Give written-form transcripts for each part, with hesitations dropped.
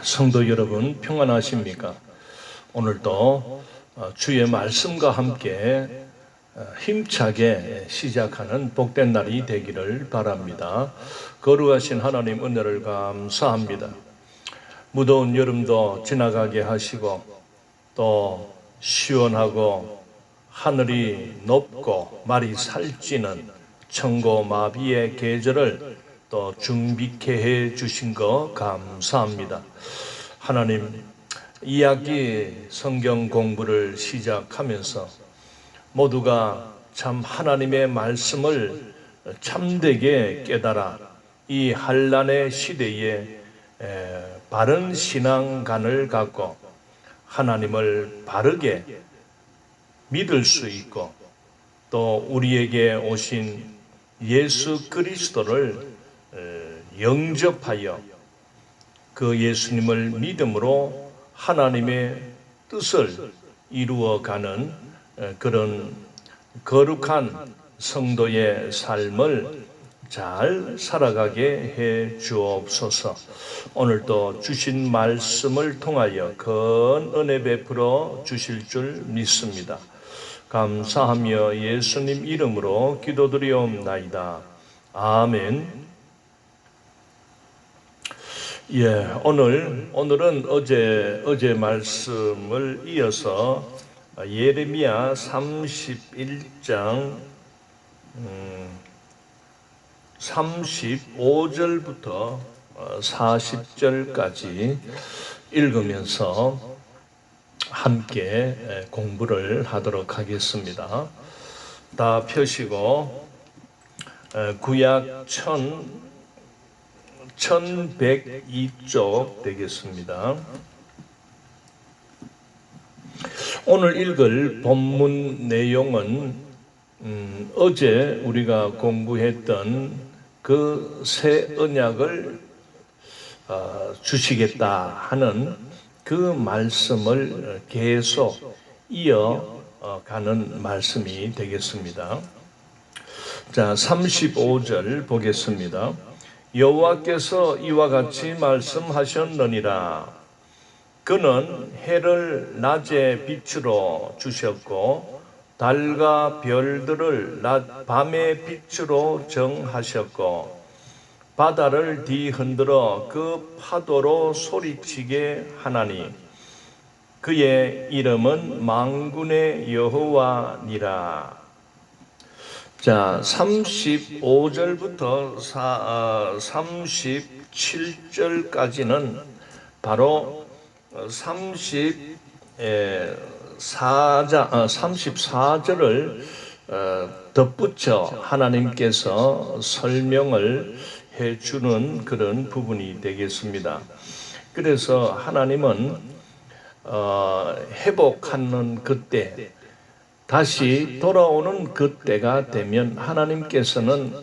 성도 여러분 평안하십니까? 오늘도 주의 말씀과 함께 힘차게 시작하는 복된 날이 되기를 바랍니다. 거룩하신 하나님 은혜를 감사합니다. 무더운 여름도 지나가게 하시고 또 시원하고 하늘이 높고 말이 살찌는 천고마비의 계절을 또 준비케 해 주신 거 감사합니다. 하나님, 이야기 성경 공부를 시작하면서 모두가 참 하나님의 말씀을 참되게 깨달아 이 한란의 시대에 바른 신앙관을 갖고 하나님을 바르게 믿을 수 있고 또 우리에게 오신 예수 그리스도를 영접하여 그 예수님을 믿음으로 하나님의 뜻을 이루어가는 그런 거룩한 성도의 삶을 잘 살아가게 해 주옵소서. 오늘도 주신 말씀을 통하여 큰 은혜 베풀어 주실 줄 믿습니다. 감사하며 예수님 이름으로 기도드리옵나이다. 아멘. 오늘은 어제 말씀을 이어서 예레미야 31장 35절부터 40절까지 읽으면서 함께 공부를 하도록 하겠습니다. 다 펴시고 구약 1102쪽 되겠습니다. 오늘 읽을 본문 내용은 어제 우리가 공부했던 그 새 언약을 주시겠다 하는 그 말씀을 계속 이어가는 말씀이 되겠습니다. 자, 35절 보겠습니다. 여호와께서 이와 같이 말씀하셨느니라. 그는 해를 낮의 빛으로 주셨고 달과 별들을 밤의 빛으로 정하셨고 바다를 뒤흔들어 그 파도로 소리치게 하나니 그의 이름은 만군의 여호와니라. 자, 35절부터 37절까지는 바로 34절을 덧붙여 하나님께서 설명을 해주는 그런 부분이 되겠습니다. 그래서 하나님은 회복하는 그때, 다시 돌아오는 그때가 되면 하나님께서는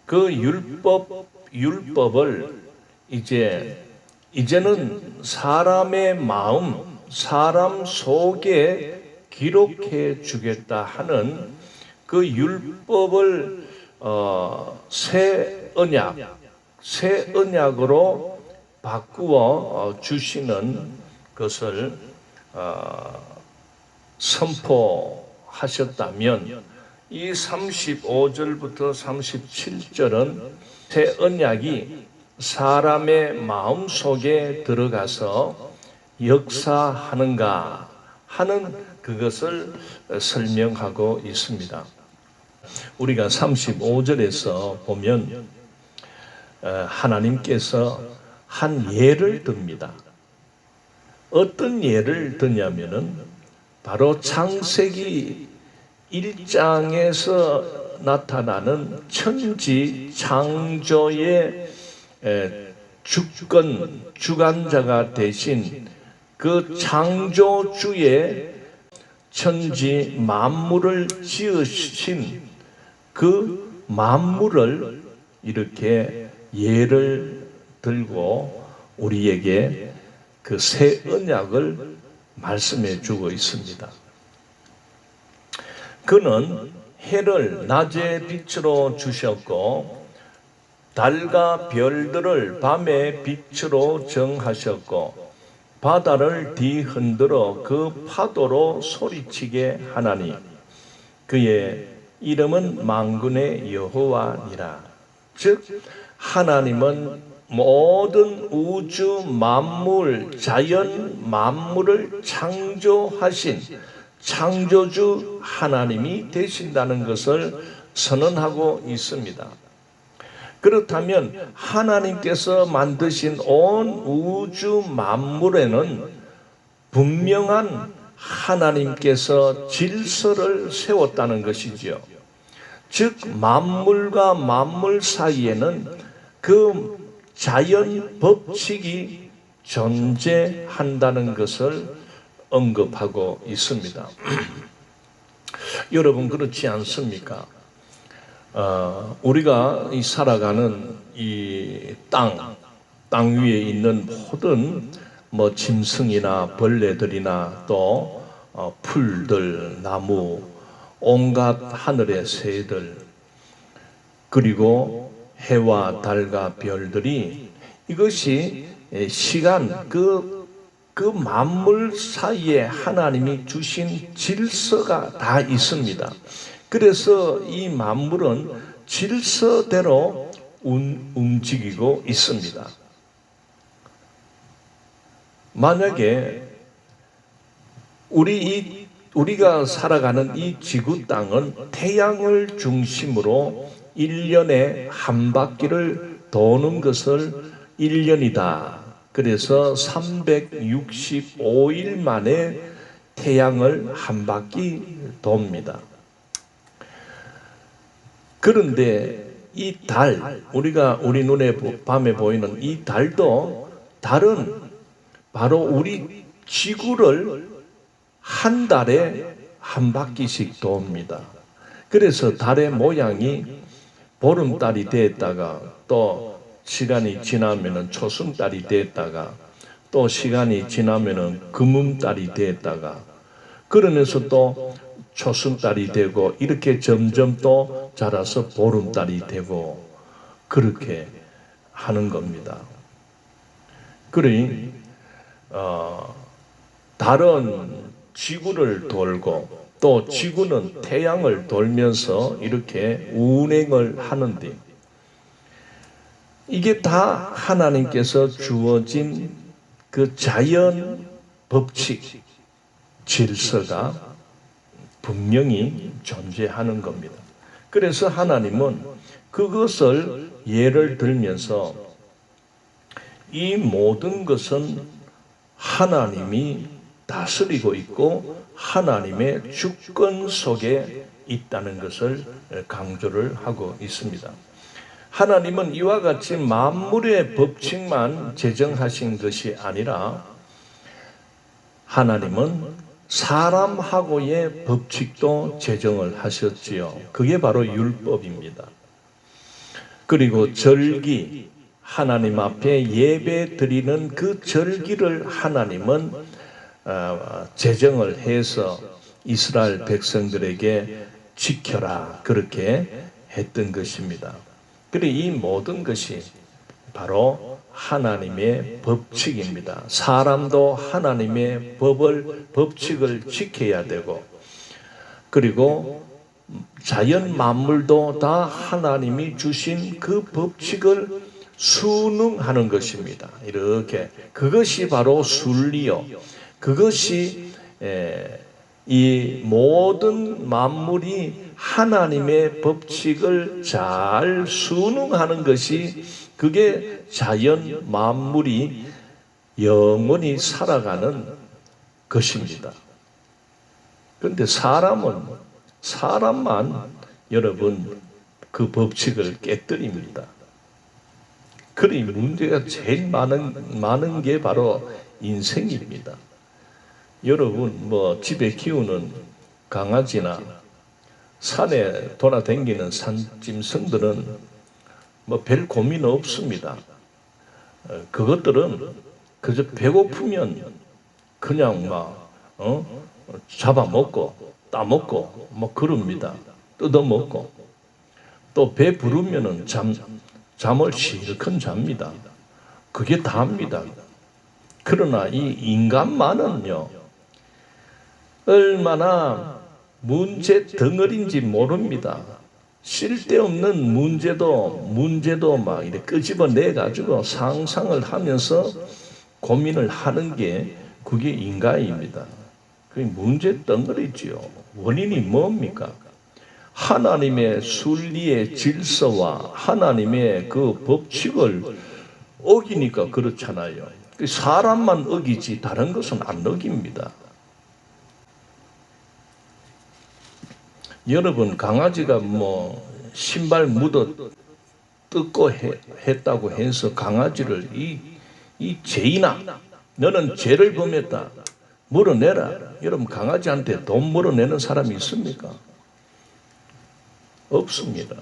그 율법을 이제는 사람의 마음, 사람 속에 기록해 주겠다 하는 그 율법을 새 언약으로 바꾸어 주시는 것을 선포하셨다면 이 35절부터 37절은 새 언약이 사람의 마음 속에 들어가서 역사하는가 하는 그것을 설명하고 있습니다. 우리가 35절에서 보면 하나님께서 한 예를 듭니다. 어떤 예를 드냐면은 바로 창세기 1장에서 나타나는 천지 창조의 주관자가 되신 그 창조주의 천지 만물을 지으신 그 만물을 이렇게 예를 들고 우리에게 그 새 언약을 말씀해 주고 있습니다. 그는 해를 낮의 빛으로 주셨고 달과 별들을 밤의 빛으로 정하셨고 바다를 뒤흔들어 그 파도로 소리치게 하나니 그의 이름은 만군의 여호와니라. 즉 하나님은 모든 우주 만물, 자연 만물을 창조하신 창조주 하나님이 되신다는 것을 선언하고 있습니다. 그렇다면 하나님께서 만드신 온 우주 만물에는 분명한 하나님께서 질서를 세웠다는 것이지요. 즉 만물과 만물 사이에는 그 자연 법칙이 존재한다는 것을 언급하고 있습니다. 여러분 그렇지 않습니까? 우리가 살아가는 이 땅 위에 있는 모든 짐승이나 벌레들이나 또 풀들, 나무, 온갖 하늘의 새들, 그리고 해와 달과 별들이 이것이 시간 그 만물 사이에 하나님이 주신 질서가 다 있습니다. 그래서 이 만물은 질서대로 움직이고 있습니다. 만약에 우리가 살아가는 이 지구 땅은 태양을 중심으로 1년에 한 바퀴를 도는 것을 1년이다. 그래서 365일 만에 태양을 한 바퀴 돕니다. 그런데 이 달, 우리 눈에 밤에 보이는 이 달도 달은 바로 우리 지구를 한 달에 한 바퀴씩 돕니다. 그래서 달의 모양이 보름달이 됐다가 또 시간이 지나면은 초승달이 됐다가 또 시간이 지나면은 금음달이 됐다가 그러면서 또 초승달이 되고 이렇게 점점 또 자라서 보름달이 되고 그렇게 하는 겁니다. 그러니 달은 지구를 돌고 또 지구는 태양을 돌면서 이렇게 운행을 하는데 이게 다 하나님께서 주어진 그 자연 법칙, 질서가 분명히 존재하는 겁니다. 그래서 하나님은 그것을 예를 들면서 이 모든 것은 하나님이 다스리고 있고 하나님의 주권 속에 있다는 것을 강조를 하고 있습니다. 하나님은 이와 같이 만물의 법칙만 제정하신 것이 아니라 하나님은 사람하고의 법칙도 제정을 하셨지요. 그게 바로 율법입니다. 그리고 절기, 하나님 앞에 예배 드리는 그 절기를 하나님은 제정을 해서 이스라엘 백성들에게 지켜라 그렇게 했던 것입니다. 그리고 이 모든 것이 바로 하나님의 법칙입니다. 사람도 하나님의 법칙을 지켜야 되고 그리고 자연 만물도 다 하나님이 주신 그 법칙을 순응하는 것입니다. 이렇게 그것이 바로 순리요. 그것이 이 모든 만물이 하나님의 법칙을 잘 순응하는 것이 그게 자연 만물이 영원히 살아가는 것입니다. 그런데 사람만 여러분 그 법칙을 깨뜨립니다. 그러니 문제가 제일 많은 게 바로 인생입니다. 여러분 집에 키우는 강아지나 산에 돌아다니는 산짐승들은 별 고민 없습니다. 그것들은 그저 배고프면 그냥 잡아먹고 따먹고 그럽니다. 뜯어먹고 또 배 부르면은 잠을 실컷 잡니다. 그게 다입니다. 그러나 이 인간만은요, 얼마나 문제 덩어리인지 모릅니다. 쓸데없는 문제도 막 이렇게 끄집어내 가지고 상상을 하면서 고민을 하는 게 그게 인간입니다. 그게 문제 덩어리지요. 원인이 뭡니까? 하나님의 순리의 질서와 하나님의 그 법칙을 어기니까 그렇잖아요. 사람만 어기지 다른 것은 안 어깁니다. 여러분, 강아지가 뭐 신발 묻어 뜯고 했다고 해서 강아지를 이 죄인아, 너는 죄를 범했다, 물어내라. 여러분, 강아지한테 돈 물어내는 사람이 있습니까? 없습니다.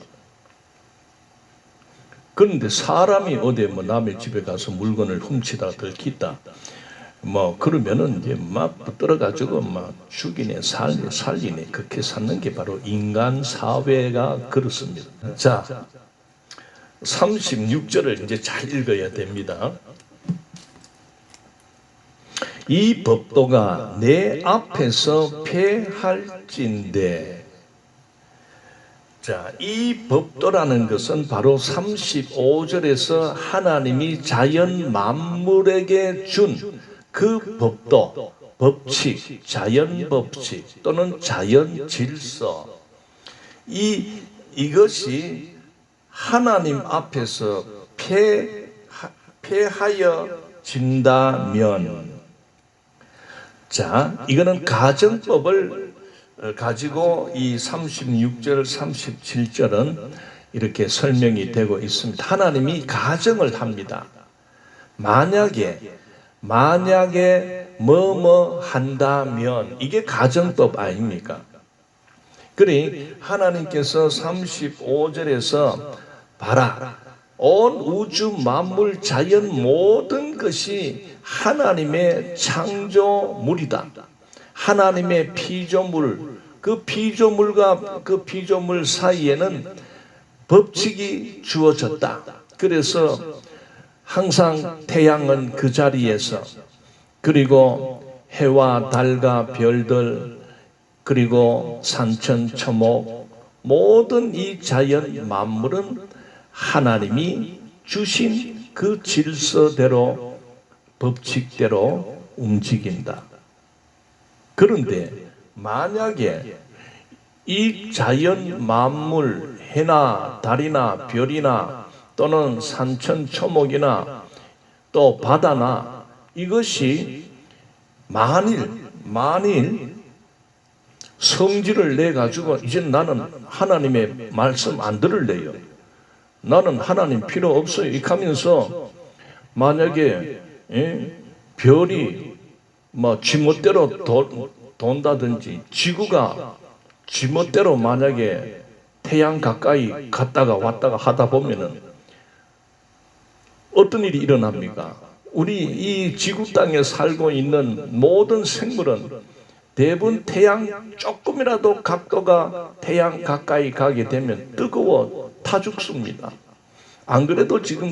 그런데 사람이 어디 뭐 남의 집에 가서 물건을 훔치다 들키다 뭐 그러면은 이제 막 붙들어가지고 막 죽이네 살리네 그렇게 사는 게 바로 인간 사회가 그렇습니다. 자, 36절을 이제 잘 읽어야 됩니다. 이 법도가 내 앞에서 폐할진대. 자, 이 법도라는 것은 바로 35절에서 하나님이 자연 만물에게 준 그 법도, 법칙, 자연 법칙 또는 자연 질서, 이것이 하나님 앞에서 폐하여진다면, 자, 이거는 가정법을 가지고 이 36절, 37절은 이렇게 설명이 되고 있습니다. 하나님이 가정을 합니다. 만약에 뭐뭐 한다면, 이게 가정법 아닙니까? 그러니 하나님께서 35절에서 봐라, 온 우주 만물 자연 모든 것이 하나님의 창조물이다. 하나님의 피조물, 그 피조물과 그 피조물 사이에는 법칙이 주어졌다. 그래서 항상 태양은 그 자리에서, 그리고 해와 달과 별들, 그리고 산천초목, 모든 이 자연 만물은 하나님이 주신 그 질서대로, 법칙대로 움직인다. 그런데 만약에 이 자연 만물, 해나 달이나 별이나 또는 산천초목이나 또 바다나, 이것이 만일 성질을 내 가지고 이제 나는 하나님의 말씀 안 들을래요, 나는 하나님 필요 없어요, 이렇게 하면서 만약에 별이 뭐 지멋대로 돈다든지, 지구가 지멋대로 만약에 태양 가까이 갔다가 왔다가 하다 보면은 어떤 일이 일어납니까? 우리 이 지구 땅에 살고 있는 모든 생물은 대부분 태양 조금이라도 각도가 태양 가까이 가게 되면 뜨거워 타 죽습니다. 안 그래도 지금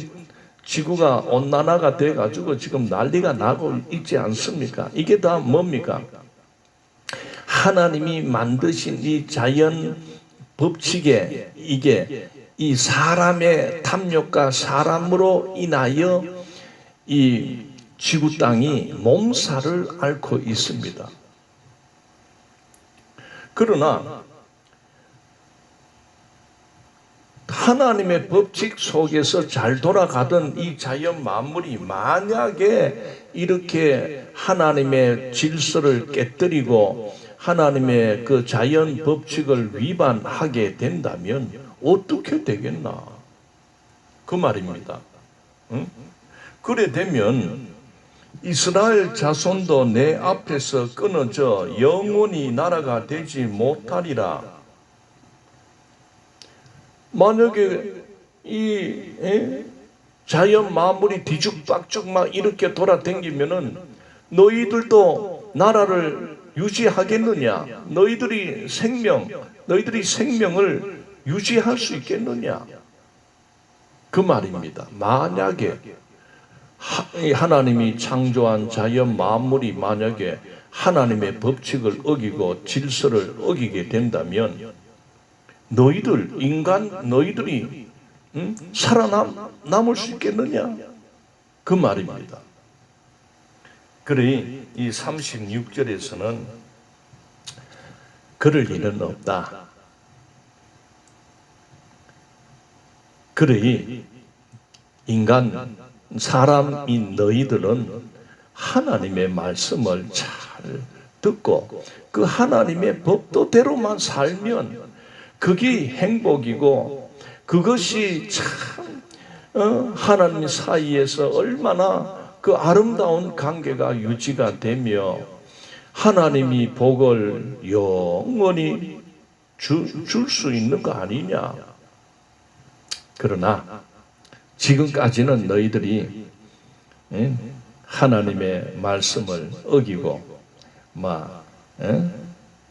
지구가 온난화가 돼가지고 지금 난리가 나고 있지 않습니까? 이게 다 뭡니까? 하나님이 만드신 이 자연 법칙에, 이게 이 사람의 탐욕과 사람으로 인하여 이 지구 땅이 몸살을 앓고 있습니다. 그러나 하나님의 법칙 속에서 잘 돌아가던 이 자연 만물이 만약에 이렇게 하나님의 질서를 깨뜨리고 하나님의 그 자연 법칙을 위반하게 된다면 어떻게 되겠나, 그 말입니다. 응? 그래 되면 이스라엘 자손도 내 앞에서 끊어져 영원히 나라가 되지 못하리라. 만약에 이 자연 만물이 뒤죽박죽 막 이렇게 돌아다니면은 너희들도 나라를 유지하겠느냐? 너희들이 생명을 유지할 수 있겠느냐? 그 말입니다. 만약에 하나님이 창조한 자연 만물이 만약에 하나님의 법칙을 어기고 질서를 어기게 된다면 너희들이 살아남을 수 있겠느냐? 그 말입니다. 그러니 이 36절에서는 그럴 일은 없다. 그러니 사람인 너희들은 하나님의 말씀을 잘 듣고 그 하나님의 법도대로만 살면 그게 행복이고 그것이 참 하나님 사이에서 얼마나 그 아름다운 관계가 유지가 되며 하나님이 복을 영원히 줄 수 있는 거 아니냐. 그러나 지금까지는 너희들이 하나님의 말씀을 어기고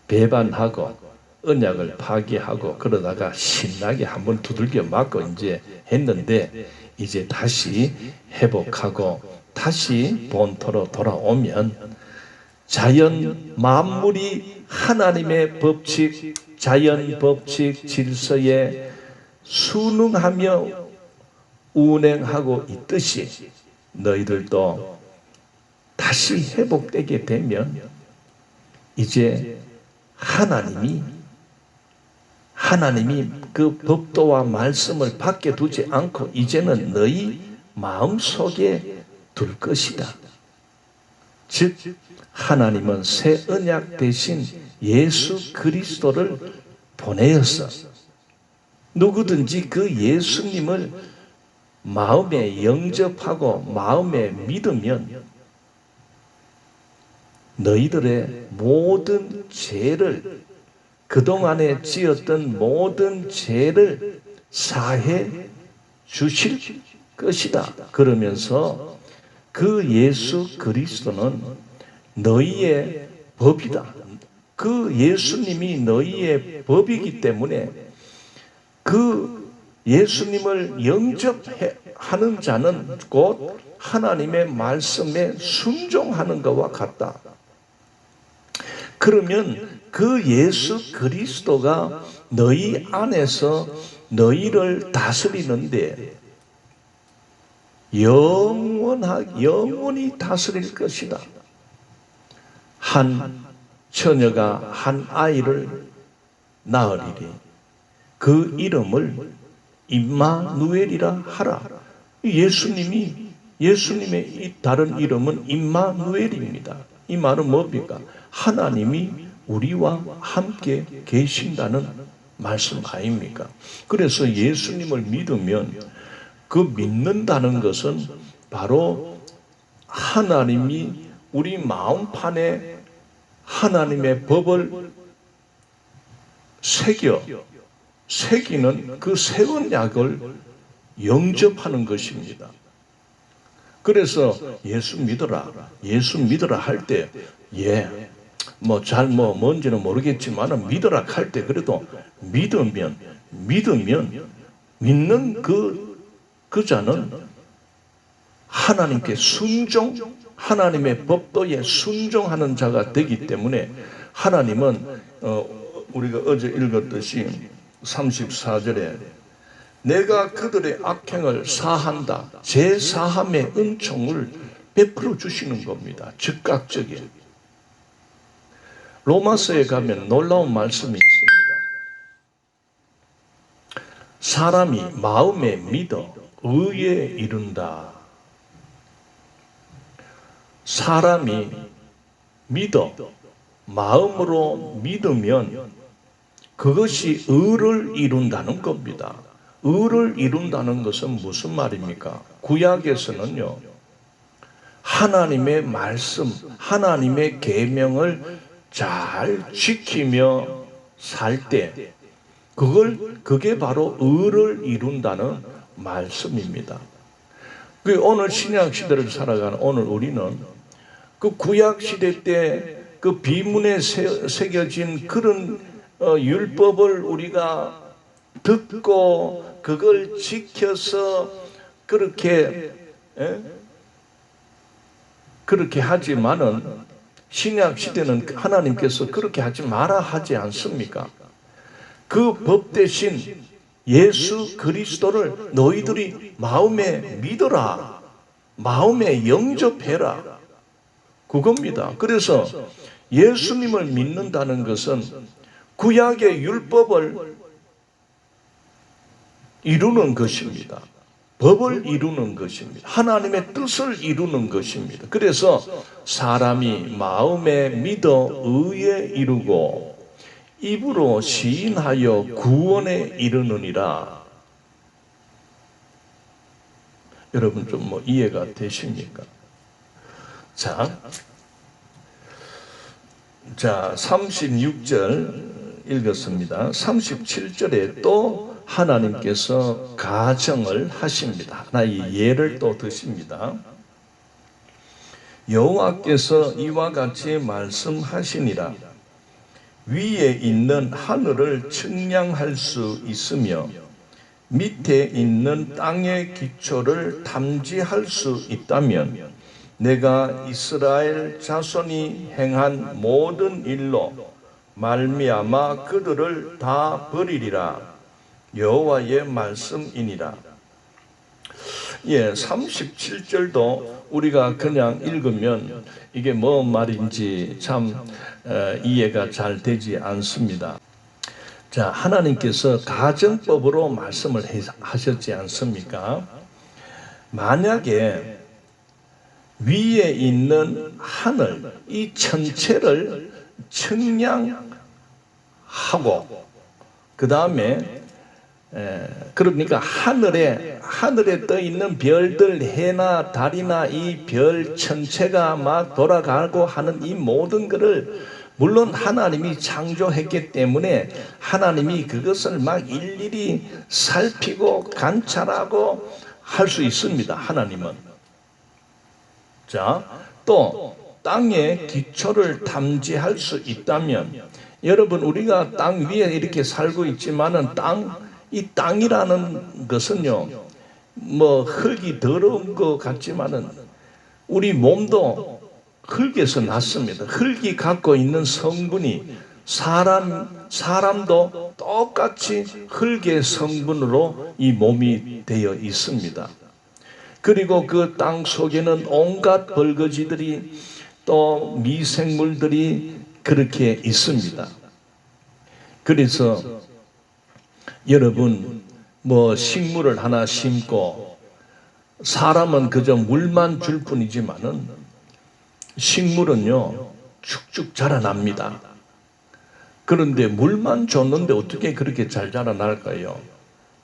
배반하고 언약을 파기하고 그러다가 신나게 한번 두들겨 맞고 이제 했는데 이제 다시 회복하고 다시 본토로 돌아오면 자연 만물이 하나님의 법칙, 자연 법칙 질서에 순응하며 운행하고 있듯이 너희들도 다시 회복되게 되면 이제 하나님이 그 법도와 말씀을 밖에 두지 않고 이제는 너희 마음속에 둘 것이다. 즉 하나님은 새 언약 대신 예수 그리스도를 보내어서 누구든지 그 예수님을 마음에 영접하고 마음에 믿으면 너희들의 모든 죄를 그동안에 지었던 모든 죄를 사해 주실 것이다. 그러면서 그 예수 그리스도는 너희의 법이다. 그 예수님이 너희의 법이기 때문에 그 예수님을 영접하는 자는 곧 하나님의 말씀에 순종하는 것과 같다. 그러면 그 예수 그리스도가 너희 안에서 너희를 다스리는데 영원히 다스릴 것이다. 한 처녀가 한 아이를 낳으리니 그 이름을 임마누엘이라 하라. 예수님의 이 다른 이름은 임마누엘입니다. 이 말은 뭡니까? 하나님이 우리와 함께 계신다는 말씀 아닙니까? 그래서 예수님을 믿으면 그 믿는다는 것은 바로 하나님이 우리 마음판에 하나님의 법을 새기는 그 새 언약을 영접하는 것입니다. 그래서 예수 믿어라 할 때 뭔지는 모르겠지만 믿어라 할 때 그래도 믿으면 믿는 그 자는 하나님께 하나님의 법도에 순종하는 자가 되기 때문에 하나님은 우리가 어제 읽었듯이 34절에 내가 그들의 악행을 사한다. 제사함의 은총을 베풀어 주시는 겁니다. 즉각적인. 로마서에 가면 놀라운 말씀이 있습니다. 사람이 마음에 믿어 의에 이른다. 사람이 믿어 마음으로 믿으면 그것이 의를 이룬다는 겁니다. 의를 이룬다는 것은 무슨 말입니까? 구약에서는요, 하나님의 말씀, 하나님의 계명을 잘 지키며 살 때 그게 바로 의를 이룬다는 말씀입니다. 오늘 신약 시대를 살아가는 오늘 우리는 그 구약 시대 때 그 비문에 새겨진 그런 율법을 우리가 듣고 그걸 지켜서 그렇게 그렇게 하지만은 신약 시대는 하나님께서 그렇게 하지 마라 하지 않습니까? 그 법 대신 예수 그리스도를 너희들이 마음에 믿어라, 마음에 영접해라, 그겁니다. 그래서 예수님을 믿는다는 것은 구약의 율법을 이루는 것입니다. 법을 이루는 것입니다. 하나님의 뜻을 이루는 것입니다. 그래서 사람이 마음에 믿어 의에 이르고 입으로 시인하여 구원에 이르느니라. 여러분 좀 뭐 이해가 되십니까? 자 36절 읽었습니다. 37절에 또 하나님께서 가정을 하십니다. 하나의 예를 또 드십니다. 여호와께서 이와 같이 말씀하시니라. 위에 있는 하늘을 측량할 수 있으며 밑에 있는 땅의 기초를 탐지할 수 있다면 내가 이스라엘 자손이 행한 모든 일로 말미암아 그들을 다 버리리라. 여호와의 말씀이니라. 37절도 우리가 그냥 읽으면 이게 뭐 말인지 참 이해가 잘 되지 않습니다. 자, 하나님께서 가정법으로 말씀을 하셨지 않습니까? 만약에 위에 있는 하늘, 이 전체를 측량하고 그 다음에 그러니까 하늘에 떠 있는 별들, 해나 달이나 이 별 전체가 막 돌아가고 하는 이 모든 것을 물론 하나님이 창조했기 때문에 하나님이 그것을 막 일일이 살피고 관찰하고 할 수 있습니다. 하나님은. 자, 또 땅의 기초를 탐지할 수 있다면 여러분 우리가 땅 위에 이렇게 살고 있지만은 이 땅이라는 것은요, 뭐 흙이 더러운 것 같지만은 우리 몸도 흙에서 났습니다. 흙이 갖고 있는 성분이 사람도 똑같이 흙의 성분으로 이 몸이 되어 있습니다. 그리고 그 땅 속에는 온갖 벌거지들이 또 미생물들이 그렇게 있습니다. 그래서 여러분 뭐 식물을 하나 심고 사람은 그저 물만 줄 뿐이지만은 식물은요 쭉쭉 자라납니다. 그런데 물만 줬는데 어떻게 그렇게 잘 자라날까요?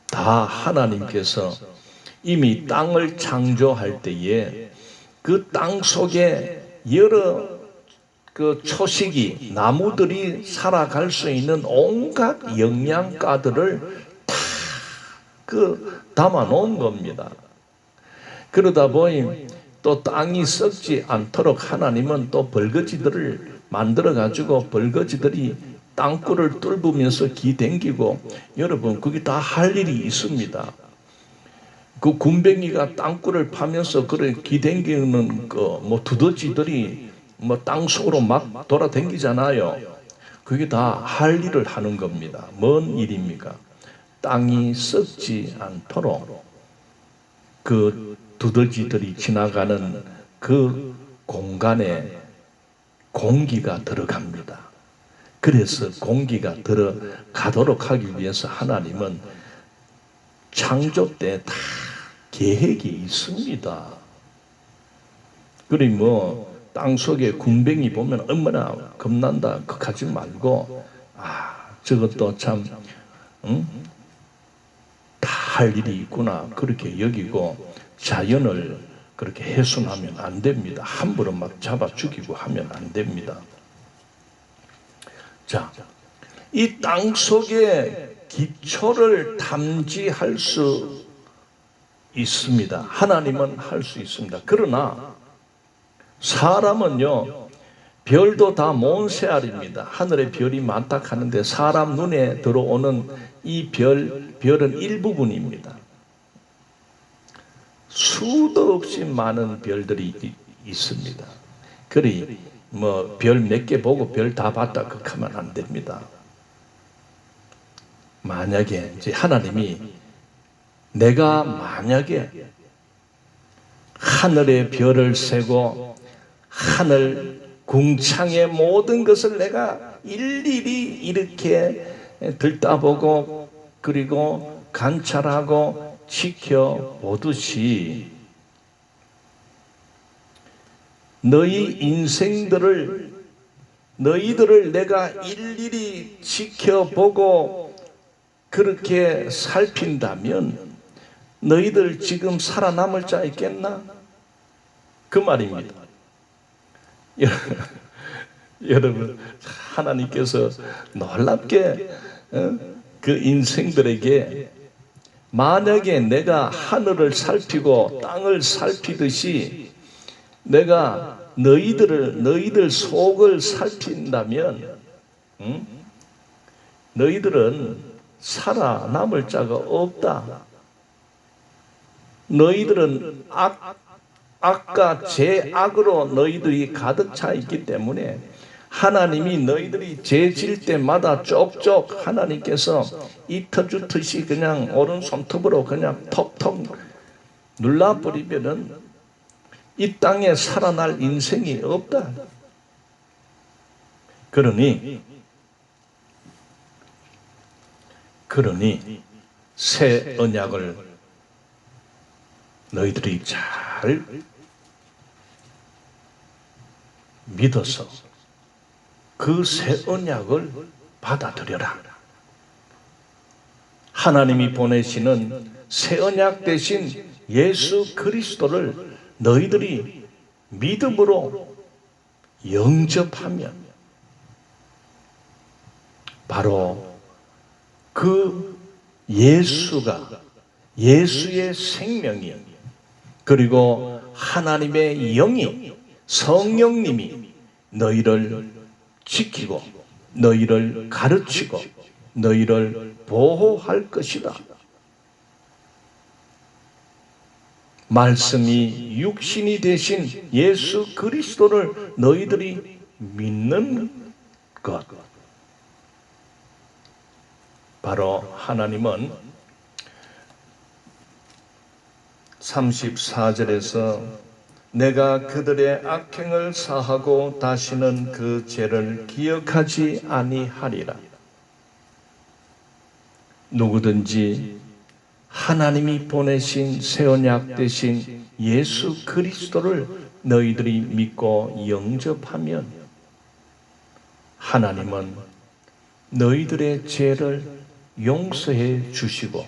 다 하나님께서 이미 땅을 창조할 때에 그 땅 속에 여러 그 초식이 나무들이 살아갈 수 있는 온갖 영양가들을 다 담아 놓은 겁니다. 그러다 보니 또 땅이 썩지 않도록 하나님은 또 벌거지들을 만들어 가지고 벌거지들이 땅굴을 뚫으면서 기댕기고 여러분 그게 다 할 일이 있습니다. 그 군뱅이가 땅굴을 파면서 그래 기댕기는 뭐 두더지들이 뭐 땅속으로 막 돌아댕기잖아요. 그게 다 할 일을 하는 겁니다. 뭔 일입니까? 땅이 썩지 않도록 그 두더지들이 지나가는 그 공간에 공기가 들어갑니다. 그래서 공기가 들어가도록 하기 위해서 하나님은 창조 때 다 계획이 있습니다. 그리고 뭐 땅속에 군뱅이 보면 얼마나 겁난다 그러지 말고 저것도 참 다 할 일이 있구나 그렇게 여기고 자연을 그렇게 훼손하면 안 됩니다. 함부로 막 잡아 죽이고 하면 안 됩니다. 자, 이 땅 속에 기초를 탐지할 수 있습니다. 하나님은 할 수 있습니다. 그러나 사람은요 별도 다 몬세알입니다. 하늘에 별이 많다 하는데 사람 눈에 들어오는 이 별은 일부분입니다. 수도 없이 많은 별들이 있습니다. 그리 뭐 별 몇 개 보고 별 다 봤다 그렇게 하면 안 됩니다. 만약에 이제 하나님이 내가 만약에 하늘의 별을 세고 하늘 궁창의 모든 것을 내가 일일이 이렇게 들다보고 그리고 관찰하고 지켜보듯이 너희들을 내가 일일이 지켜보고 그렇게 살핀다면 너희들 지금 살아남을 자 있겠나? 그 말입니다. 여러분, 하나님께서 놀랍게 그 인생들에게 만약에 내가 하늘을 살피고 땅을 살피듯이 내가 너희들 속을 살핀다면 너희들은 살아남을 자가 없다. 너희들은 악과 죄악으로 너희들이 가득 차 있기 때문에 하나님이 너희들이 죄 질 때마다 쪽쪽 하나님께서 입터주듯이 그냥 오른손톱으로 그냥 톡톡 눌러버리면은 이 땅에 살아날 인생이 없다. 그러니 새 언약을 너희들이 잘 믿어서 그 새 언약을 받아들여라. 하나님이 보내시는 새 언약 대신 예수 그리스도를 너희들이 믿음으로 영접하면 바로 그 예수의 생명이 그리고 하나님의 영이 성령님이 너희를 지키고 너희를 가르치고 너희를 보호할 것이다. 말씀이 육신이 되신 예수 그리스도를 너희들이 믿는 것. 바로 하나님은 34절에서 내가 그들의 악행을 사하고 다시는 그 죄를 기억하지 아니하리라. 누구든지 하나님이 보내신 새 언약 대신 예수 그리스도를 너희들이 믿고 영접하면 하나님은 너희들의 죄를 용서해 주시고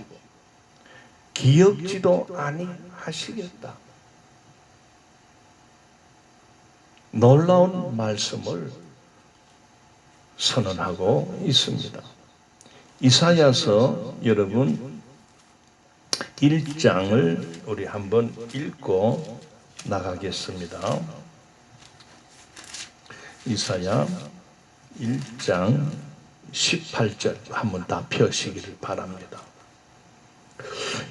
기억지도 아니하시겠다. 놀라운 말씀을 선언하고 있습니다. 이사야서 여러분 1장을 우리 한번 읽고 나가겠습니다. 이사야 1장 18절 한번 다 펴시기를 바랍니다.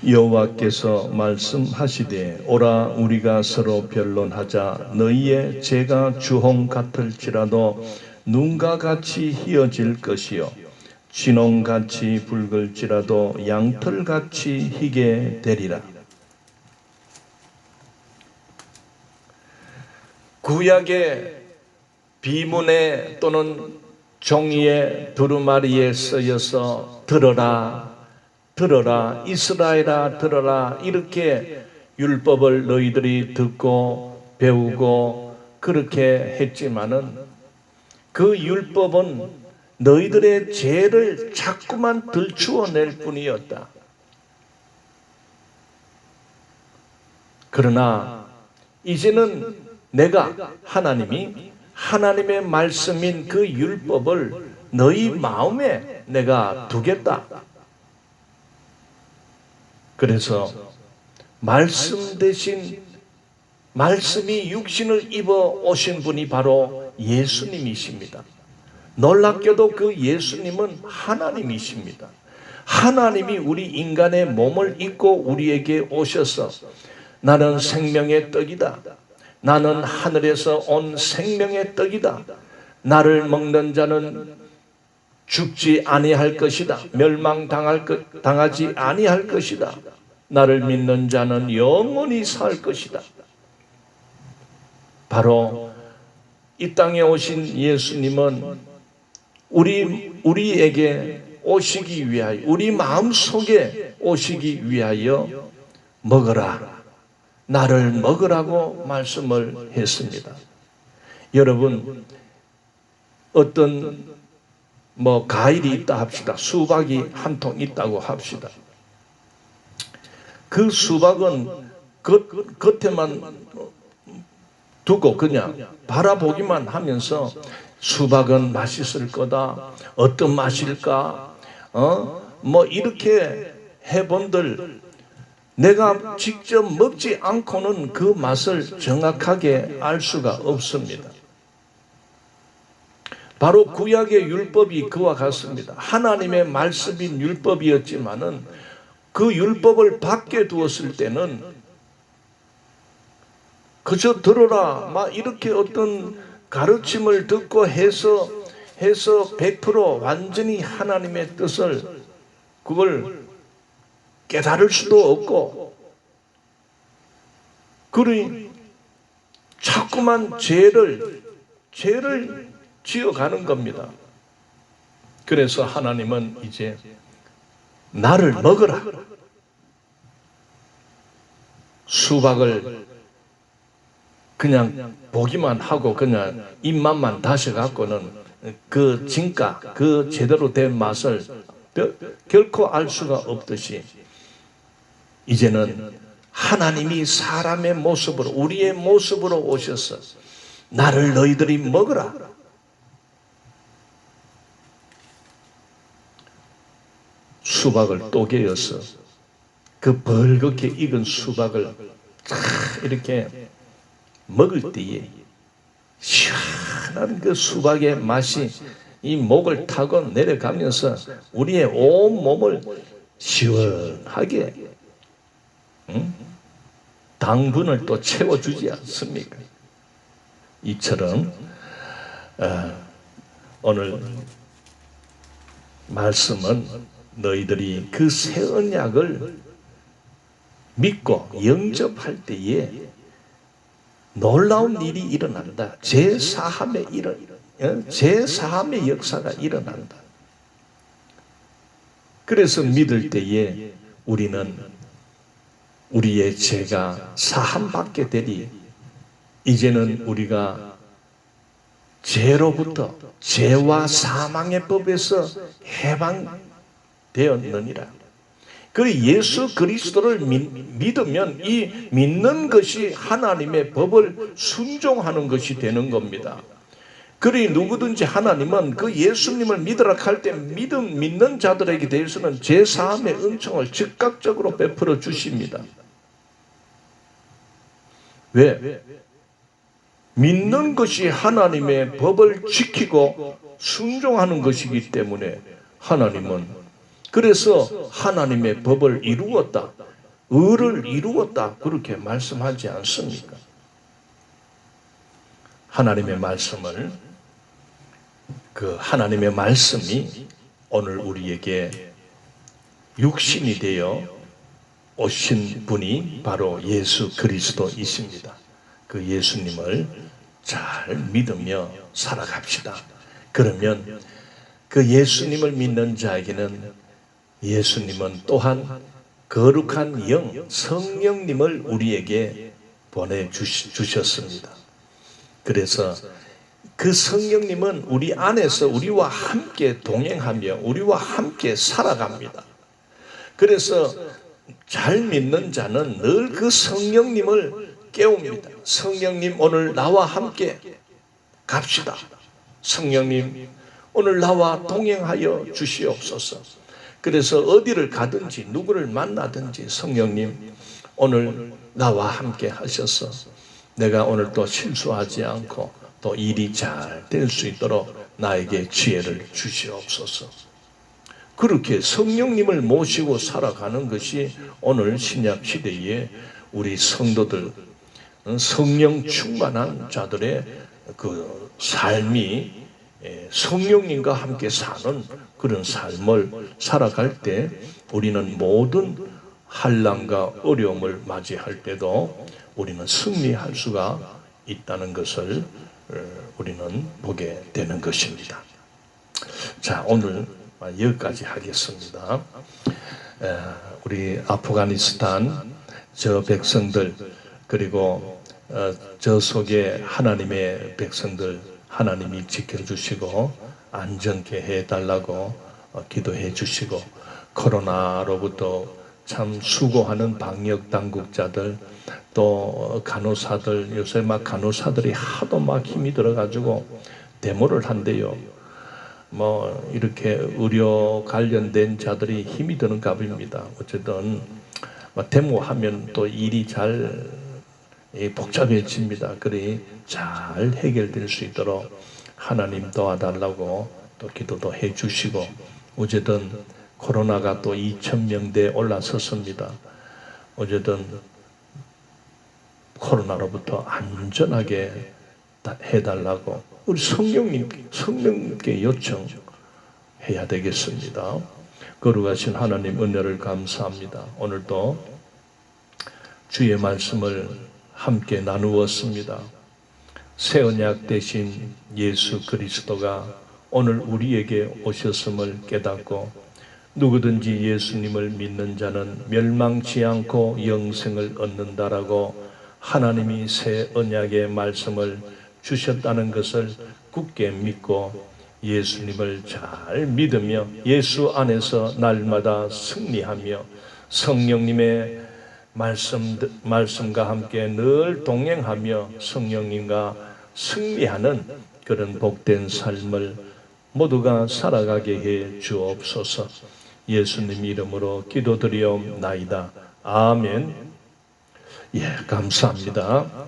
여호와께서 말씀하시되 오라 우리가 서로 변론하자. 너희의 죄가 주홍 같을지라도 눈과 같이 희어질 것이요 진홍같이 붉을지라도 양털같이 희게 되리라. 구약의 비문에 또는 종이의 두루마리에 쓰여서 들어라 이스라엘아 들어라 이렇게 율법을 너희들이 듣고 배우고 그렇게 했지만은 그 율법은 너희들의 죄를 자꾸만 들추어낼 뿐이었다. 그러나 이제는 내가 하나님의 말씀인 그 율법을 너희 마음에 내가 두겠다. 그래서 말씀 대신 말씀이 육신을 입어 오신 분이 바로 예수님이십니다. 놀랍게도 그 예수님은 하나님이십니다. 하나님이 우리 인간의 몸을 입고 우리에게 오셔서 나는 생명의 떡이다. 나는 하늘에서 온 생명의 떡이다. 나를 먹는 자는 죽지 아니할 것이다. 멸망당하지 아니할 것이다. 나를 믿는 자는 영원히 살 것이다. 바로 이 땅에 오신 예수님은 우리에게 오시기 위하여, 우리 마음속에 오시기 위하여 먹으라, 나를 먹으라고 말씀을 했습니다. 여러분, 어떤 과일이 있다 합시다. 수박이 한 통 있다고 합시다. 그 수박은 겉에만 두고 그냥 바라보기만 하면서 수박은 맛있을 거다, 어떤 맛일까, 이렇게 해본들 내가 직접 먹지 않고는 그 맛을 정확하게 알 수가 없습니다. 바로 구약의 율법이 그와 같습니다. 하나님의 말씀인 율법이었지만은 그 율법을 밖에 두었을 때는 그저 들어라 이렇게 어떤 가르침을 듣고 해서 100% 완전히 하나님의 뜻을 그걸 깨달을 수도 없고, 그러니 자꾸만 죄를 지어가는 겁니다. 그래서 하나님은 이제 나를 먹으라, 수박을 그냥 보기만 하고 그냥 입맛만 다셔갖고는 그 진가, 그 제대로 된 맛을 결코 알 수가 없듯이 이제는 하나님이 사람의 모습으로, 우리의 모습으로 오셔서 나를 너희들이 먹으라. 수박을 또개어서 그 벌겋게 익은 수박을 이렇게 먹을 때에 시원한 그 수박의 맛이 이 목을 타고 내려가면서 우리의 온 몸을 시원하게 당분을 또 채워주지 않습니까? 이처럼 오늘 말씀은 너희들이 그 새 언약을 믿고 영접할 때에 놀라운 일이 일어난다. 제4함의 역사가 일어난다. 그래서 믿을 때에 우리는 우리의 죄가 사함받게 되리, 이제는 우리가 죄로부터, 죄와 사망의 법에서 해방되었느니라. 그리고 예수 그리스도를 믿으면 이 믿는 것이 하나님의 법을 순종하는 것이 되는 겁니다. 그러니 누구든지 하나님은 그 예수님을 믿으라 할 때 믿는 자들에게 대해서는 제사함의 은총을 즉각적으로 베풀어 주십니다. 왜? 믿는 것이 하나님의 법을 지키고 순종하는 것이기 때문에 하나님은, 그래서 하나님의 법을 이루었다, 의를 이루었다, 그렇게 말씀하지 않습니까? 하나님의 말씀을, 그 하나님의 말씀이 오늘 우리에게 육신이 되어 오신 분이 바로 예수 그리스도이십니다. 그 예수님을 잘 믿으며 살아갑시다. 그러면 그 예수님을 믿는 자에게는 예수님은 또한 거룩한 영, 성령님을 우리에게 보내주셨습니다. 그래서 그 성령님은 우리 안에서 우리와 함께 동행하며 우리와 함께 살아갑니다. 그래서 잘 믿는 자는 늘 그 성령님을 깨웁니다. 성령님, 오늘 나와 함께 갑시다. 성령님, 오늘 나와 동행하여 주시옵소서. 그래서 어디를 가든지 누구를 만나든지 성령님, 오늘 나와 함께 하셔서 내가 오늘 또 실수하지 않고 또 일이 잘 될 수 있도록 나에게 지혜를 주시옵소서. 그렇게 성령님을 모시고 살아가는 것이 오늘 신약 시대에 우리 성도들, 성령 충만한 자들의 그 삶이 성령님과 함께 사는 그런 삶을 살아갈 때 우리는 모든 한란과 어려움을 맞이할 때도 우리는 승리할 수가 있다는 것을 우리는 보게 되는 것입니다. 자, 오늘 여기까지 하겠습니다. 우리 아프가니스탄 저 백성들, 그리고 저 속에 하나님의 백성들 하나님이 지켜주시고 안전케 해달라고 기도해 주시고, 코로나로부터 참 수고하는 방역 당국자들, 또 간호사들, 요새 막 간호사들이 하도 막 힘이 들어가지고 데모를 한대요. 뭐 이렇게 의료 관련된 자들이 힘이 드는 값입니다. 어쨌든 데모하면 또 일이 잘 복잡해집니다. 그러니 잘 해결될 수 있도록 하나님 도와달라고 또 기도도 해주시고, 어쨌든 코로나가 또 2,000명대에 올라섰습니다. 어쨌든 코로나로부터 안전하게 해달라고 우리 성령님께 요청해야 되겠습니다. 거룩하신 하나님 은혜를 감사합니다. 오늘도 주의 말씀을 함께 나누었습니다. 새 언약 대신 예수 그리스도가 오늘 우리에게 오셨음을 깨닫고, 누구든지 예수님을 믿는 자는 멸망치 않고 영생을 얻는다라고 하나님이 새 언약의 말씀을 주셨다는 것을 굳게 믿고 예수님을 잘 믿으며 예수 안에서 날마다 승리하며 성령님의 말씀과 함께 늘 동행하며 성령님과 승리하는 그런 복된 삶을 모두가 살아가게 해 주옵소서. 예수님 이름으로 기도드리옵나이다. 아멘. 예, 감사합니다.